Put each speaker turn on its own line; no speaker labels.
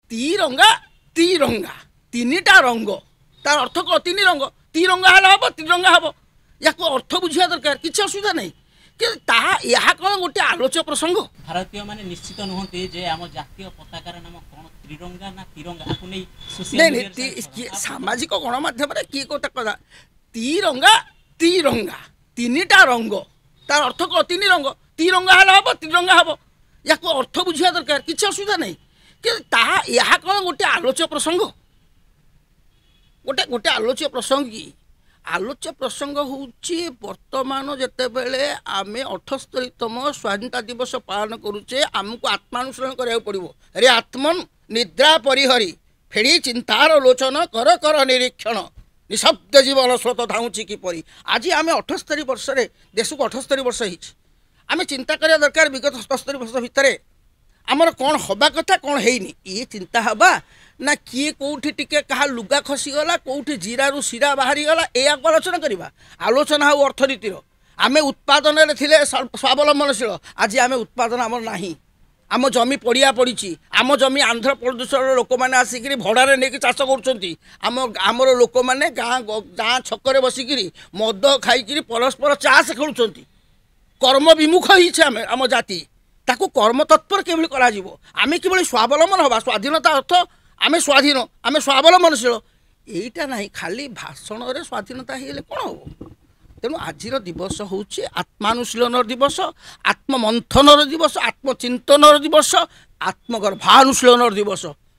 तिरंगा तिरंगा तीनटा रंग तार अर्थ कौन तीन रंग तिरंगा हेल्ला हम तिरंगा हम या अर्थ बुझा दरकार किसी असुविधा नहीं कि यह कौन गोटे आलोच्य प्रसंग
भारतीय माने निश्चित नुहति जे आम जातीय पताकार नाम कौन त्रिरंगा ना तिरंगा आपको नहीं
नहीं सामाजिक गणमाध्यम किए कौटा कदा तिरंगा तिरंगा तीनटा रंग तार अर्थ कौन तीन रंग तिरंगा हेल्ला हम तिरंगा हम या अर्थ बुझा दरकार किसी असुविधा नहीं कि यह कौन गोटे आलोच्य प्रसंग गोटे गोटे आलोच्य प्रसंग की आलोच्य प्रसंग होची वर्तमान जितेबले आम 78तम स्वाधीनता दिवस पालन करुचे आमको आत्मानुसरण करा पड़ो अरे आत्मन निद्रा परिहरी फेड़ी चिंतार लोचन कर कर निरीक्षण निशब्द जीवन स्रोत धाऊँची किपरि आज आम 78 वर्ष देश को 78 वर्ष आम चिंता करा दरकार विगत 77 वर्ष भितर आमर कौन हवा कथा कौन है ये चिंता हवा ना किए कौटी टिके कहा लुगा खसीगला कौटी जीरारू शिरा बाहरी गला या आलोचना करवा आलोचना हो अर्थनीतिर आम उत्पादन थे स्वावलम्बनशील आज आम उत्पादन आमर ना आम जमी पड़िया पड़ी आम जमी आंध्र प्रदेश लोक मैंने आसिक भड़ारे नहीं चाष करमर लोक मैंने गाँ गाँ छक बसिक मद खाई परस्पर चाष खेलुं कर्म विमुख होम आम जाति ताकू कर्म तत्पर केभली करा जीवो आमे केवल स्वावलम्बन हवा स्वाधीनता अर्थ आमे स्वाधीन आमे स्वावलम्बनशील एटा नहीं खाली भाषण रे स्वाधीनता हेले कौन हो तेणु आज दिवस हूँ आत्मानुशीलन दिवस आत्ममंथन दिवस आत्मचिंतन दिवस आत्मगर्भानुशीलन दिवस।